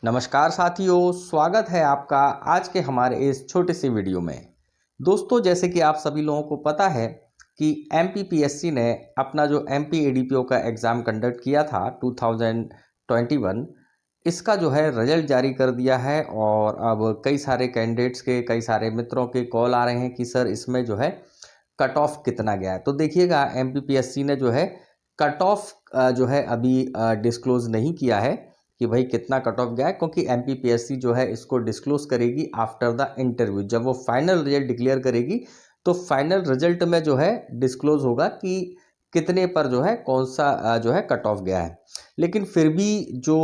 नमस्कार साथियों, स्वागत है आपका आज के हमारे इस छोटे से वीडियो में। दोस्तों, जैसे कि आप सभी लोगों को पता है कि एमपीपीएससी ने अपना जो एमपी एडीपीओ का एग्ज़ाम कंडक्ट किया था 2021, इसका जो है रिजल्ट जारी कर दिया है। और अब कई सारे कैंडिडेट्स के, कई सारे मित्रों के कॉल आ रहे हैं कि सर इसमें जो है कट ऑफ कितना गया है। तो देखिएगा, एमपीपीएससी ने जो है कट ऑफ जो है अभी डिस्क्लोज़ नहीं किया है कि भाई कितना कट ऑफ गया है, क्योंकि एमपीपीएससी जो है इसको डिस्क्लोज करेगी आफ्टर द इंटरव्यू। जब वो फाइनल रिजल्ट डिक्लेयर करेगी तो फाइनल रिजल्ट में जो है डिस्क्लोज होगा कि कितने पर जो है कौन सा जो है कट ऑफ गया है। लेकिन फिर भी जो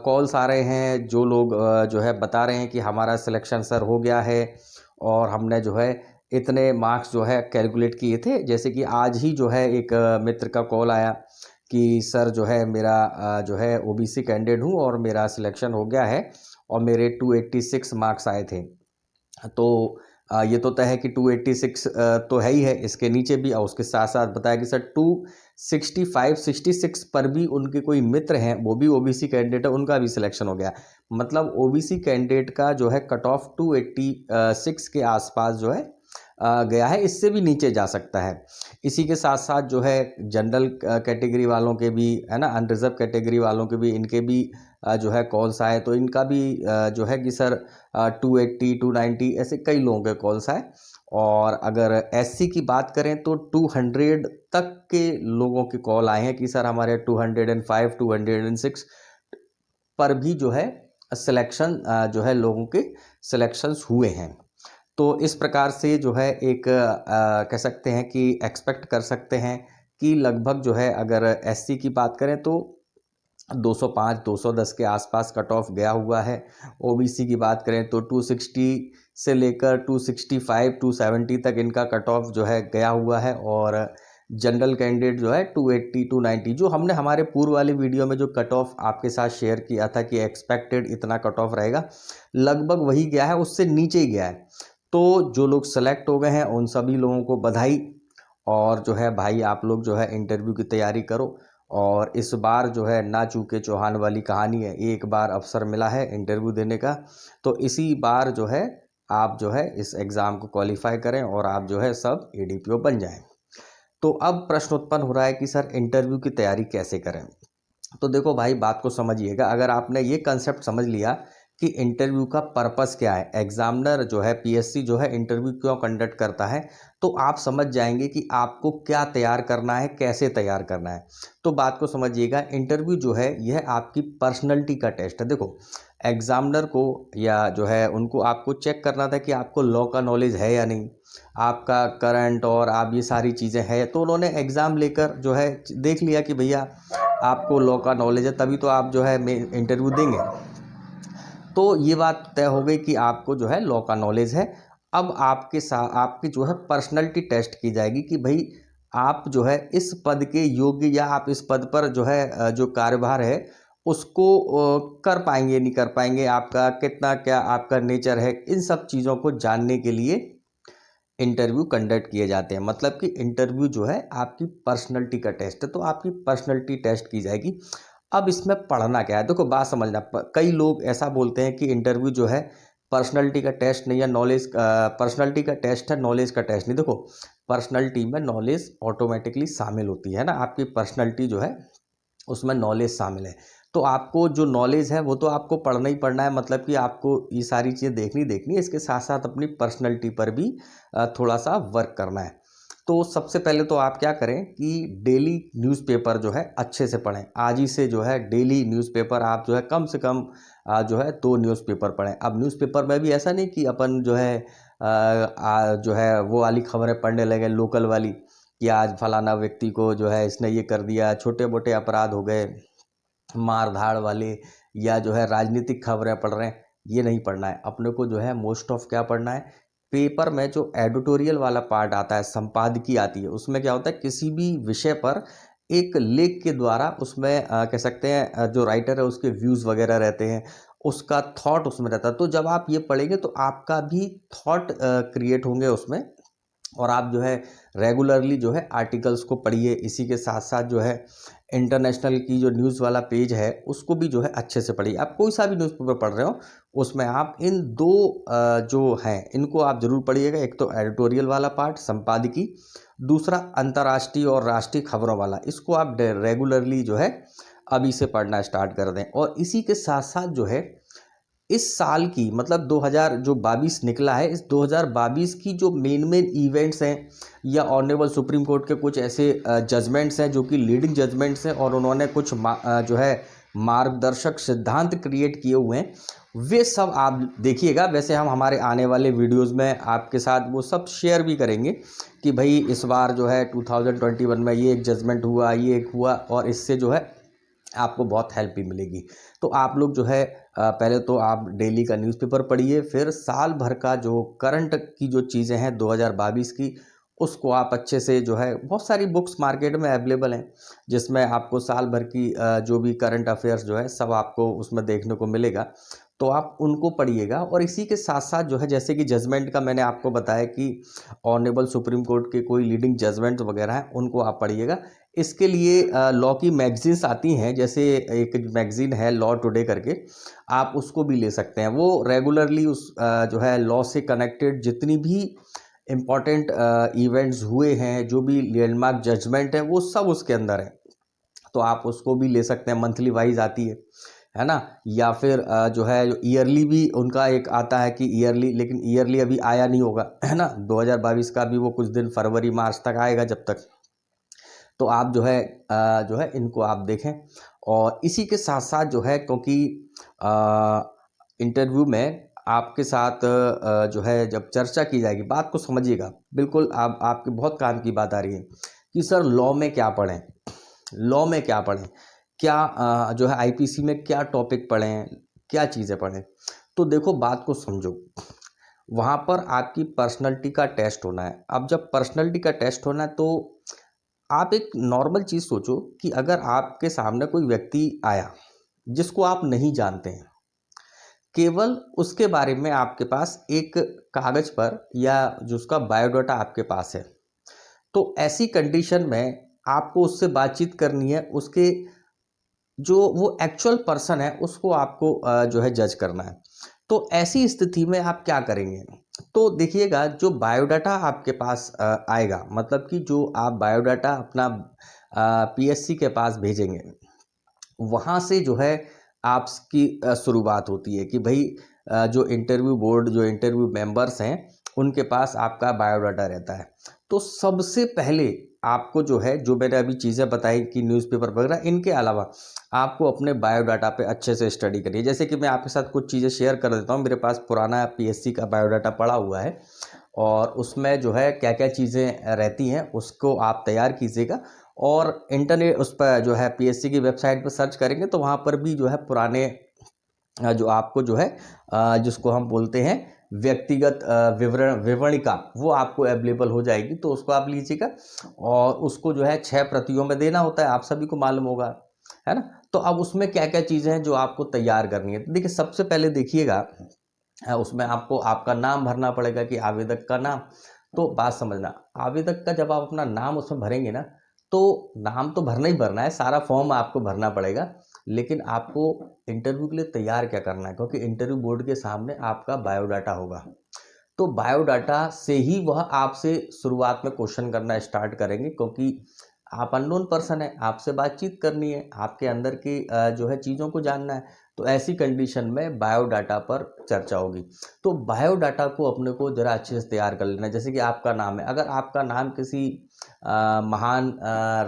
कॉल्स आ रहे हैं, जो लोग जो है बता रहे हैं कि हमारा सिलेक्शन सर हो गया है और हमने जो है इतने मार्क्स जो है कैलकुलेट किए थे। जैसे कि आज ही जो है एक मित्र का कॉल आया कि सर जो है मेरा जो है ओबीसी कैंडिडेट हूँ और मेरा सिलेक्शन हो गया है और मेरे 286 मार्क्स आए थे। तो ये तो तय है कि 286 तो है ही है, इसके नीचे भी। और उसके साथ साथ बताया कि सर 265 66 पर भी उनके कोई मित्र हैं, वो भी ओबीसी कैंडिडेट है, उनका भी सिलेक्शन हो गया। मतलब ओबीसी कैंडिडेट का जो है कट ऑफ 286 के आसपास जो है गया है, इससे भी नीचे जा सकता है। इसी के साथ साथ जो है जनरल कैटेगरी वालों के भी है ना, अनरिजर्व कैटेगरी वालों के भी, इनके भी जो है कॉल्स आए। तो इनका भी जो है कि सर 280 290 ऐसे कई लोगों के कॉल्स आए। और अगर एससी की बात करें तो 200 तक के लोगों के कॉल आए हैं कि सर हमारे 205 206 पर भी जो है सिलेक्शन जो है लोगों के सिलेक्शंस हुए हैं। तो इस प्रकार से जो है एक कह सकते हैं कि एक्सपेक्ट कर सकते हैं कि लगभग जो है अगर एससी की बात करें तो 205 210 के आसपास कट ऑफ गया हुआ है। ओबीसी की बात करें तो 260 से लेकर 265 270 तक इनका कट ऑफ जो है गया हुआ है। और जनरल कैंडिडेट जो है 280 290, जो हमने हमारे पूर्व वाले वीडियो में जो कट ऑफ आपके साथ शेयर किया था कि एक्सपेक्टेड इतना कट ऑफ रहेगा, लगभग वही गया है, उससे नीचे ही गया है। तो जो लोग सेलेक्ट हो गए हैं उन सभी लोगों को बधाई। और जो है भाई, आप लोग जो है इंटरव्यू की तैयारी करो। और इस बार जो है ना चूके चौहान वाली कहानी है, एक बार अवसर मिला है इंटरव्यू देने का, तो इसी बार जो है आप जो है इस एग्ज़ाम को क्वालिफाई करें और आप जो है सब एडीपीओ बन जाएं। तो अब प्रश्न उत्पन्न हो रहा है कि सर इंटरव्यू की तैयारी कैसे करें। तो देखो भाई, बात को समझिएगा। अगर आपने ये कंसेप्ट समझ लिया कि इंटरव्यू का पर्पस क्या है, एग्जामिनर जो है पीएससी जो है इंटरव्यू क्यों कंडक्ट करता है, तो आप समझ जाएंगे कि आपको क्या तैयार करना है, कैसे तैयार करना है। तो बात को समझिएगा, इंटरव्यू जो है यह आपकी पर्सनैलिटी का टेस्ट है। देखो, एग्जामिनर को या जो है उनको आपको चेक करना था कि आपको लॉ का नॉलेज है या नहीं, आपका करंट और आप ये सारी चीज़ें हैं। तो उन्होंने एग्ज़ाम लेकर जो है देख लिया कि भैया आपको लॉ का नॉलेज है, तभी तो आप जो है इंटरव्यू देंगे। तो ये बात तय हो गई कि आपको जो है लॉ का नॉलेज है। अब आपके साथ आपकी जो है पर्सनैलिटी टेस्ट की जाएगी कि भाई आप जो है इस पद के योग्य, या आप इस पद पर जो है जो कार्यभार है उसको कर पाएंगे नहीं कर पाएंगे, आपका कितना क्या आपका नेचर है, इन सब चीज़ों को जानने के लिए इंटरव्यू कंडक्ट किए जाते हैं। मतलब कि इंटरव्यू जो है आपकी पर्सनैलिटी का टेस्ट है, तो आपकी पर्सनैलिटी टेस्ट की जाएगी। अब इसमें पढ़ना क्या है, देखो बात समझना। कई लोग ऐसा बोलते हैं कि इंटरव्यू जो है पर्सनैलिटी का टेस्ट नहीं है, नॉलेज पर्सनैलिटी का टेस्ट है, नॉलेज का टेस्ट नहीं। देखो, पर्सनैलिटी में नॉलेज ऑटोमेटिकली शामिल होती है ना, आपकी पर्सनैलिटी जो है उसमें नॉलेज शामिल है। तो आपको जो नॉलेज है वो तो आपको पढ़ना ही पढ़ना है, मतलब कि आपको ये सारी चीज़ें देखनी है। इसके साथ साथ अपनी पर्सनैलिटी पर भी थोड़ा सा वर्क करना है। तो सबसे पहले तो आप क्या करें कि डेली न्यूज़पेपर जो है अच्छे से पढ़ें। आज ही से जो है डेली न्यूज़पेपर आप जो है कम से कम जो है 2 न्यूज़पेपर पढ़ें। अब न्यूज़पेपर में भी ऐसा नहीं कि अपन जो है जो है वो वाली खबरें पढ़ने लगे, लोकल वाली, कि आज फलाना व्यक्ति को जो है इसने ये कर दिया, छोटे मोटे अपराध हो गए, मार धाड़ वाले, या जो है राजनीतिक खबरें पढ़ रहे हैं, ये नहीं पढ़ना है। अपने को जो है मोस्ट ऑफ क्या पढ़ना है, पेपर में जो एडिटोरियल वाला पार्ट आता है, संपादकीय आती है, उसमें क्या होता है किसी भी विषय पर एक लेख के द्वारा उसमें कह सकते हैं जो राइटर है उसके व्यूज़ वगैरह रहते हैं, उसका थॉट उसमें रहता है। तो जब आप ये पढ़ेंगे तो आपका भी थॉट क्रिएट होंगे उसमें, और आप जो है रेगुलरली जो है आर्टिकल्स को पढ़िए। इसी के साथ साथ जो है इंटरनेशनल की जो न्यूज़ वाला पेज है उसको भी जो है अच्छे से पढ़िए। आप कोई सा भी न्यूज़पेपर पढ़ रहे हो उसमें आप इन दो जो हैं इनको आप ज़रूर पढ़िएगा। एक तो एडिटोरियल वाला पार्ट संपादकीय, दूसरा अंतर्राष्ट्रीय और राष्ट्रीय खबरों वाला। इसको आप रेगुलरली जो है अभी से पढ़ना स्टार्ट कर दें। और इसी के साथ साथ जो है इस साल की मतलब 2022 निकला है, इस 2022 की जो मेन इवेंट्स हैं या ऑनरेबल सुप्रीम कोर्ट के कुछ ऐसे जजमेंट्स हैं जो कि लीडिंग जजमेंट्स हैं और उन्होंने कुछ जो है मार्गदर्शक सिद्धांत क्रिएट किए हुए हैं, वे सब आप देखिएगा। वैसे हम हमारे आने वाले वीडियोस में आपके साथ वो सब शेयर भी करेंगे कि भाई इस बार जो है 2021 में ये एक जजमेंट हुआ, ये एक हुआ, और इससे जो है आपको बहुत हेल्प भी मिलेगी। तो आप लोग जो है पहले तो आप डेली का न्यूज़पेपर पढ़िए, फिर साल भर का जो करंट की जो चीज़ें हैं 2022 की, उसको आप अच्छे से जो है, बहुत सारी बुक्स मार्केट में अवेलेबल हैं जिसमें आपको साल भर की जो भी करंट अफेयर्स जो है सब आपको उसमें देखने को मिलेगा। तो आप उनको पढ़िएगा। और इसी के साथ साथ जो है जैसे कि जजमेंट का मैंने आपको बताया कि ऑनरेबल सुप्रीम कोर्ट के कोई लीडिंग जजमेंट वगैरह हैं उनको आप पढ़िएगा। इसके लिए लॉ की मैगजीन्स आती हैं, जैसे एक मैगजीन है लॉ टुडे करके, आप उसको भी ले सकते हैं। वो रेगुलरली उस जो है लॉ से कनेक्टेड जितनी भी इम्पॉर्टेंट इवेंट्स हुए हैं, जो भी लैंडमार्क जजमेंट है, वो सब उसके अंदर है। तो आप उसको भी ले सकते हैं, मंथली वाइज आती है ना। या फिर जो है ईयरली भी उनका एक आता है कि ईयरली, लेकिन ईयरली अभी आया नहीं होगा, है ना। 2022 का भी वो कुछ दिन फरवरी मार्च तक आएगा जब तक। तो आप जो है इनको आप देखें। और इसी के साथ साथ जो है, क्योंकि इंटरव्यू में आपके साथ जो है जब चर्चा की जाएगी, बात को समझिएगा बिल्कुल। आप आपके बहुत काम की बात आ रही है कि सर लॉ में क्या पढ़ें, लॉ में क्या पढ़ें, क्या जो है आईपीसी में क्या टॉपिक पढ़ें, क्या चीज़ें पढ़ें। तो देखो बात को समझो, वहाँ पर आपकी पर्सनैलिटी का टेस्ट होना है। अब जब पर्सनैलिटी का टेस्ट होना है तो आप एक नॉर्मल चीज़ सोचो कि अगर आपके सामने कोई व्यक्ति आया जिसको आप नहीं जानते हैं, केवल उसके बारे में आपके पास एक कागज़ पर या जो उसका बायोडाटा आपके पास है, तो ऐसी कंडीशन में आपको उससे बातचीत करनी है। उसके जो वो एक्चुअल पर्सन है उसको आपको जो है जज करना है। तो ऐसी स्थिति में आप क्या करेंगे? तो देखिएगा, जो बायोडाटा आपके पास आएगा, मतलब कि जो आप बायोडाटा अपना पीएससी के पास भेजेंगे, वहाँ से जो है आपकी शुरुआत होती है कि भाई जो इंटरव्यू बोर्ड, जो इंटरव्यू मेंबर्स हैं, उनके पास आपका बायोडाटा रहता है। तो सबसे पहले आपको जो है, जो मैंने अभी चीज़ें बताई कि न्यूज़पेपर वगैरह, इनके अलावा आपको अपने बायोडाटा पे अच्छे से स्टडी करिए। जैसे कि मैं आपके साथ कुछ चीज़ें शेयर कर देता हूँ। मेरे पास पुराना पीएससी का बायोडाटा पड़ा हुआ है और उसमें जो है क्या क्या चीज़ें रहती हैं उसको आप तैयार कीजिएगा। और इंटरनेट उस पर जो है पीएससी की वेबसाइट पर सर्च करेंगे तो वहाँ पर भी जो है पुराने जो आपको जो है जिसको हम बोलते हैं व्यक्तिगत विवरणिका, वो आपको अवेलेबल हो जाएगी। तो उसको आप लीजिएगा और उसको जो है 6 प्रतियों में देना होता है, आप सभी को मालूम होगा, है ना। तो अब उसमें क्या क्या चीज़ें हैं जो आपको तैयार करनी है। तो देखिए, सबसे पहले देखिएगा उसमें आपको आपका नाम भरना पड़ेगा कि आवेदक का नाम। तो बात समझना, आवेदक का जब आप अपना नाम उसमें भरेंगे ना, तो नाम तो भरना ही भरना है, सारा फॉर्म आपको भरना पड़ेगा। लेकिन आपको इंटरव्यू के लिए तैयार क्या करना है, क्योंकि इंटरव्यू बोर्ड के सामने आपका बायोडाटा होगा। तो बायोडाटा से ही वह आपसे शुरुआत में क्वेश्चन करना स्टार्ट करेंगे, क्योंकि आप अननोन पर्सन है, आपसे बातचीत करनी है, आपके अंदर की जो है चीज़ों को जानना है। तो ऐसी कंडीशन में बायोडाटा पर चर्चा होगी। तो बायोडाटा को अपने को ज़रा अच्छे से तैयार कर लेना है। जैसे कि आपका नाम है, अगर आपका नाम किसी महान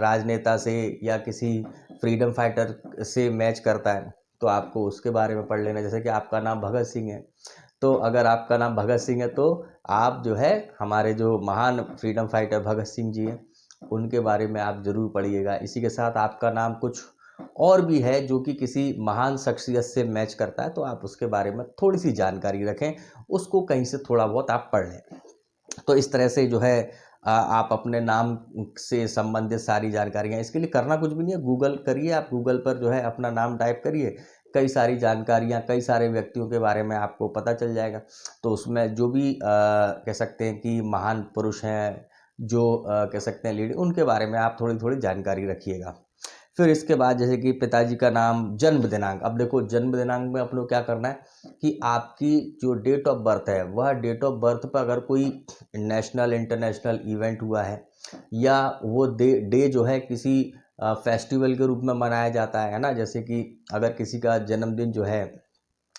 राजनेता से या किसी फ्रीडम फाइटर से मैच करता है तो आपको उसके बारे में पढ़ लेना। जैसे कि आपका नाम भगत सिंह है, तो अगर आपका नाम भगत सिंह है तो आप जो है हमारे जो महान फ्रीडम फाइटर भगत सिंह जी हैं उनके बारे में आप ज़रूर पढ़िएगा। इसी के साथ आपका नाम कुछ और भी है जो कि किसी महान शख्सियत से मैच करता है, तो आप उसके बारे में थोड़ी सी जानकारी रखें, उसको कहीं से थोड़ा बहुत आप पढ़ लें। तो इस तरह से जो है आप अपने नाम से संबंधित सारी जानकारियाँ, इसके लिए करना कुछ भी नहीं है, गूगल करिए, आप गूगल पर जो है अपना नाम टाइप करिए, कई सारी जानकारियाँ, कई सारे व्यक्तियों के बारे में आपको पता चल जाएगा। तो उसमें जो भी कह सकते हैं कि महान पुरुष हैं, जो कह सकते हैं लीडर, उनके बारे में आप थोड़ी थोड़ी जानकारी रखिएगा। फिर इसके बाद जैसे कि पिताजी का नाम, जन्म दिनांक। अब देखो जन्म दिनांक में अपने को क्या करना है कि आपकी जो डेट ऑफ बर्थ है, वह डेट ऑफ बर्थ पर अगर कोई नेशनल इंटरनेशनल इवेंट हुआ है, या वो डे जो है किसी फेस्टिवल के रूप में मनाया जाता है ना, जैसे कि अगर किसी का जन्मदिन जो है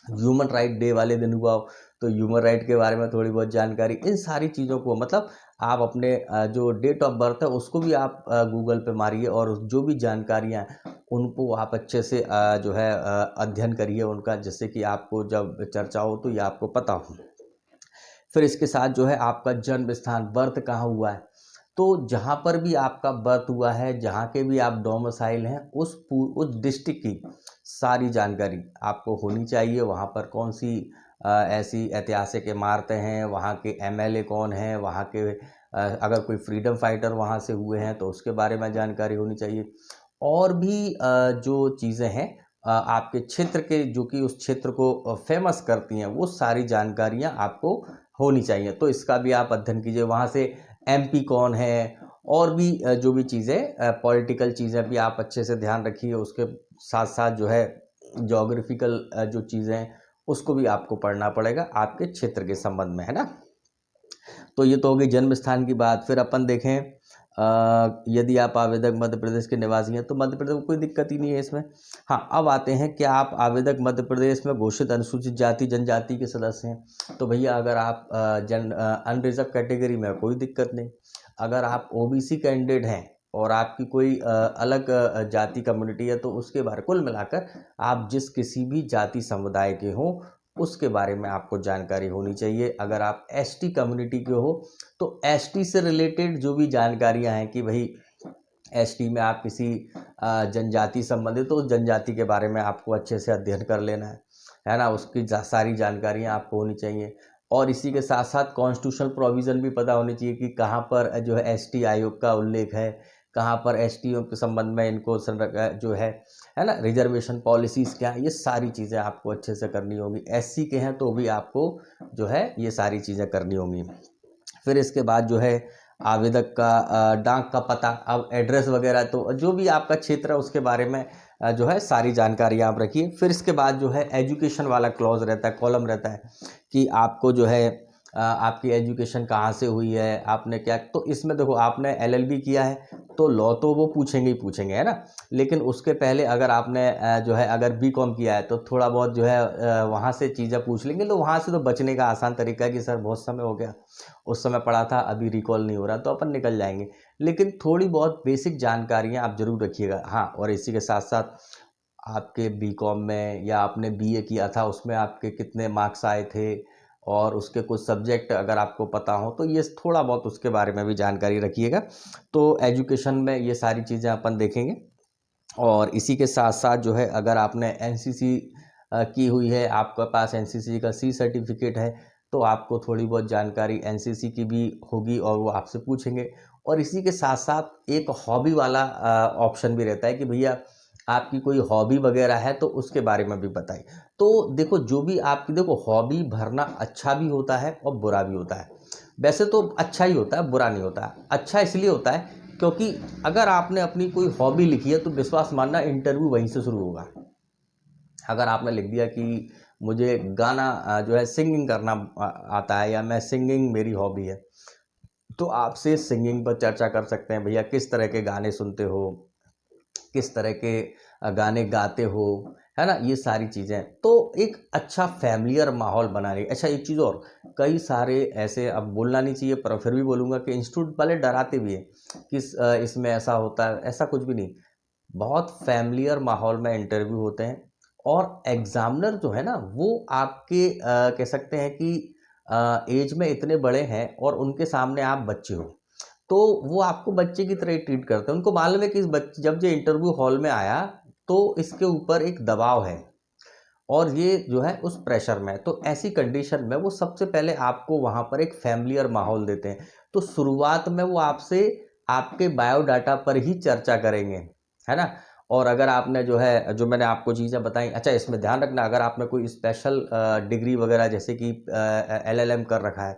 ह्यूमन राइट डे वाले दिन हुआ हो, तो ह्यूमन राइट के बारे में थोड़ी बहुत जानकारी, इन सारी चीज़ों को मतलब आप अपने जो डेट ऑफ बर्थ है उसको भी आप गूगल पे मारिए, और जो भी जानकारियाँ हैं उनको आप अच्छे से जो है अध्ययन करिए उनका, जिससे कि आपको जब चर्चा हो तो ये आपको पता हो। फिर इसके साथ जो है आपका जन्म स्थान, बर्थ कहाँ हुआ है, तो जहाँ पर भी आपका बर्थ हुआ है, जहाँ के भी आप डोमिसाइल हैं, उस डिस्ट्रिक्ट की सारी जानकारी आपको होनी चाहिए। वहाँ पर कौन सी ऐसी ऐतिहासिक इमारतें हैं, वहाँ के एमएलए कौन हैं, वहाँ के अगर कोई फ्रीडम फाइटर वहाँ से हुए हैं तो उसके बारे में जानकारी होनी चाहिए। और भी जो चीज़ें हैं आपके क्षेत्र के, जो कि उस क्षेत्र को फेमस करती हैं, वो सारी जानकारियाँ आपको होनी चाहिए। तो इसका भी आप अध्ययन कीजिए। वहाँ से एमपी कौन है, और भी जो भी चीज़ें पॉलिटिकल चीज़ें भी आप अच्छे से ध्यान रखिए। उसके साथ साथ जो है ज्योग्राफिकल जो चीज़ें हैं उसको भी आपको पढ़ना पड़ेगा आपके क्षेत्र के संबंध में, है ना। तो ये तो हो गई जन्म स्थान की बात। फिर अपन देखें यदि आप आवेदक मध्य प्रदेश के निवासी हैं तो मध्य प्रदेश को कोई दिक्कत ही नहीं है इसमें। हाँ, अब आते हैं कि आप आवेदक मध्य प्रदेश में घोषित अनुसूचित जाति जनजाति के सदस्य हैं, तो भैया अगर आप अनरिजर्व कैटेगरी में, कोई दिक्कत नहीं। अगर आप ओबीसी कैंडिडेट हैं और आपकी कोई अलग जाति कम्युनिटी है, तो उसके बारे कुल मिलाकर आप जिस किसी भी जाति समुदाय के हों उसके बारे में आपको जानकारी होनी चाहिए। अगर आप एसटी कम्युनिटी के हो तो एसटी से रिलेटेड जो भी जानकारियां हैं कि भाई एसटी में आप किसी जनजाति संबंधित, तो उस जनजाति के बारे में आपको अच्छे से अध्ययन कर लेना है ना। उसकी सारी जानकारियां आपको होनी चाहिए। और इसी के साथ साथ कॉन्स्टिट्यूशनल प्रोविज़न भी पता होनी चाहिए कि कहाँ पर जो है एसटी आयोग का उल्लेख है, कहाँ पर एसटीओ के संबंध में इनको जो है ना रिजर्वेशन पॉलिसीज़ क्या है, ये सारी चीज़ें आपको अच्छे से करनी होगी। एससी के हैं तो भी आपको जो है ये सारी चीज़ें करनी होंगी। फिर इसके बाद जो है आवेदक का डाक का पता, अब एड्रेस वगैरह, तो जो भी आपका क्षेत्र है उसके बारे में जो है सारी जानकारी आप रखिए। फिर इसके बाद जो है एजुकेशन वाला क्लॉज रहता है, कॉलम रहता है कि आपको जो है आपकी एजुकेशन कहाँ से हुई है, आपने क्या, तो इसमें देखो आपने एलएलबी किया है तो लॉ तो वो पूछेंगे ही पूछेंगे, है ना। लेकिन उसके पहले अगर आपने जो है अगर बीकॉम किया है तो थोड़ा बहुत जो है वहाँ से चीज़ें पूछ लेंगे। तो वहाँ से तो बचने का आसान तरीका है कि सर बहुत समय हो गया, उस समय पढ़ा था, अभी रिकॉल नहीं हो रहा, तो अपन निकल जाएंगे। लेकिन थोड़ी बहुत बेसिक जानकारियाँ आप जरूर रखिएगा। हाँ, और इसी के साथ साथ आपके बीकॉम में या आपने बीए किया था उसमें आपके कितने मार्क्स आए थे, और उसके कुछ सब्जेक्ट अगर आपको पता हो तो ये थोड़ा बहुत उसके बारे में भी जानकारी रखिएगा। तो एजुकेशन में ये सारी चीज़ें अपन देखेंगे। और इसी के साथ साथ जो है अगर आपने एनसीसी की हुई है, आपके पास एनसीसी का सी सर्टिफिकेट है, तो आपको थोड़ी बहुत जानकारी एनसीसी की भी होगी और वो आपसे पूछेंगे। और इसी के साथ साथ एक हॉबी वाला ऑप्शन भी रहता है कि भैया आपकी कोई हॉबी वगैरह है तो उसके बारे में भी बताइए। तो देखो जो भी आपकी, देखो हॉबी भरना अच्छा भी होता है और बुरा भी होता है। वैसे तो अच्छा ही होता है, बुरा नहीं होता है। अच्छा इसलिए होता है क्योंकि अगर आपने अपनी कोई हॉबी लिखी है तो विश्वास मानना इंटरव्यू वहीं से शुरू होगा। अगर आपने लिख दिया कि मुझे गाना जो है सिंगिंग करना आता है, या मैं सिंगिंग मेरी हॉबी है, तो आपसे सिंगिंग पर चर्चा कर सकते हैं। भैया किस तरह के गाने सुनते हो, किस तरह के गाने गाते हो, है ना, ये सारी चीज़ें। तो एक अच्छा फैमिलियर माहौल बनाने। अच्छा एक चीज़ और, कई सारे ऐसे, अब बोलना नहीं चाहिए पर फिर भी बोलूँगा कि इंस्टीट्यूट वाले डराते भी हैं कि इसमें ऐसा होता है, ऐसा कुछ भी नहीं। बहुत फैमिलियर माहौल में इंटरव्यू होते हैं, और एग्जामिनर जो है ना वो आपके कह सकते हैं कि एज में इतने बड़े हैं और उनके सामने आप बच्चे हो, तो वो आपको बच्चे की तरह ही ट्रीट करते हैं। उनको मालूम है कि इस बच्चे जब ये इंटरव्यू हॉल में आया तो इसके ऊपर एक दबाव है, और ये जो है उस प्रेशर में है। तो ऐसी कंडीशन में वो सबसे पहले आपको वहाँ पर एक फैमिलियर माहौल देते हैं। तो शुरुआत में वो आपसे आपके बायोडाटा पर ही चर्चा करेंगे, है ना। और अगर आपने जो है जो मैंने आपको चीज़ें बताई, अच्छा इसमें ध्यान रखना, अगर आपने कोई स्पेशल डिग्री वगैरह जैसे कि LLM कर रखा है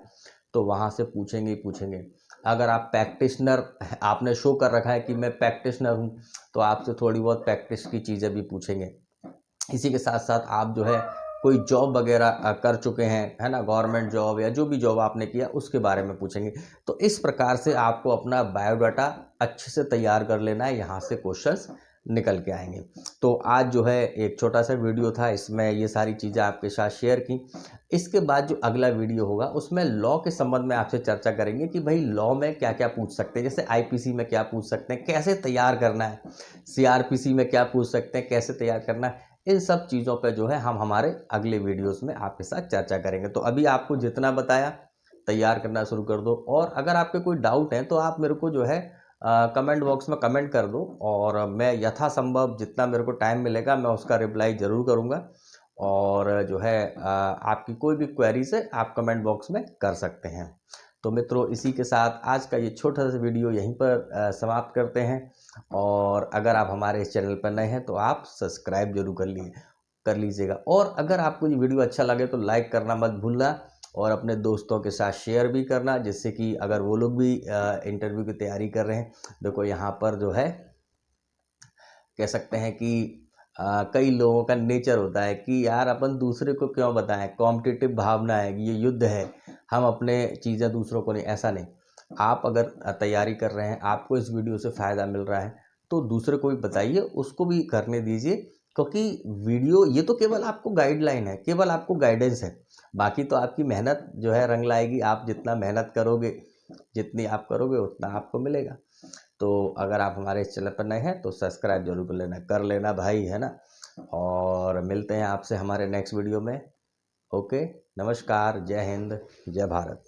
तो वहाँ से पूछेंगे ही पूछेंगे। अगर आप प्रैक्टिशनर आपने शो कर रखा है कि मैं प्रैक्टिशनर हूँ, तो आपसे थोड़ी बहुत प्रैक्टिस की चीज़ें भी पूछेंगे। इसी के साथ साथ आप जो है कोई जॉब वगैरह कर चुके हैं, है ना, गवर्नमेंट जॉब या जो भी जॉब आपने किया उसके बारे में पूछेंगे। तो इस प्रकार से आपको अपना बायोडाटा अच्छे से तैयार कर लेना है, यहाँ से क्वेश्चंस निकल के आएंगे। तो आज जो है एक छोटा सा वीडियो था, इसमें ये सारी चीज़ें आपके साथ शेयर की। इसके बाद जो अगला वीडियो होगा उसमें लॉ के संबंध में आपसे चर्चा करेंगे कि भाई लॉ में क्या क्या पूछ सकते हैं, जैसे IPC में क्या पूछ सकते हैं, कैसे तैयार करना है, CRPC में क्या पूछ सकते हैं, कैसे तैयार करना है। इन सब चीज़ों पे जो है हम हमारे अगले वीडियोस में आपके साथ चर्चा करेंगे। तो अभी आपको जितना बताया तैयार करना शुरू कर दो, और अगर आपके कोई डाउट है तो आप मेरे को जो है कमेंट बॉक्स में कमेंट कर दो, और मैं यथासंभव जितना मेरे को टाइम मिलेगा मैं उसका रिप्लाई ज़रूर करूँगा। और जो है आपकी कोई भी क्वेरीज है आप कमेंट बॉक्स में कर सकते हैं। तो मित्रों, इसी के साथ आज का ये छोटा सा वीडियो यहीं पर समाप्त करते हैं। और अगर आप हमारे इस चैनल पर नए हैं तो आप सब्सक्राइब जरूर कर लीजिएगा। और अगर आपको ये वीडियो अच्छा लगे तो लाइक करना मत भूलना, और अपने दोस्तों के साथ शेयर भी करना, जिससे कि अगर वो लोग भी इंटरव्यू की तैयारी कर रहे हैं। देखो यहाँ पर जो है कह सकते हैं कि कई लोगों का नेचर होता है कि यार अपन दूसरे को क्यों बताएं, कॉम्पिटिटिव भावना है, ये युद्ध है, हम अपने चीज़ें दूसरों को नहीं। ऐसा नहीं, आप अगर तैयारी कर रहे हैं, आपको इस वीडियो से फ़ायदा मिल रहा है तो दूसरे को भी बताइए, उसको भी करने दीजिए। क्योंकि वीडियो ये तो केवल आपको गाइडलाइन है, केवल आपको गाइडेंस है। बाकी तो आपकी मेहनत जो है रंग लाएगी। आप जितना मेहनत करोगे, जितनी आप करोगे उतना आपको मिलेगा। तो अगर आप हमारे इस चैनल पर नए हैं तो सब्सक्राइब जरूर कर लेना भाई, है ना। और मिलते हैं आपसे हमारे नेक्स्ट वीडियो में। ओके, नमस्कार, जय हिंद, जय भारत।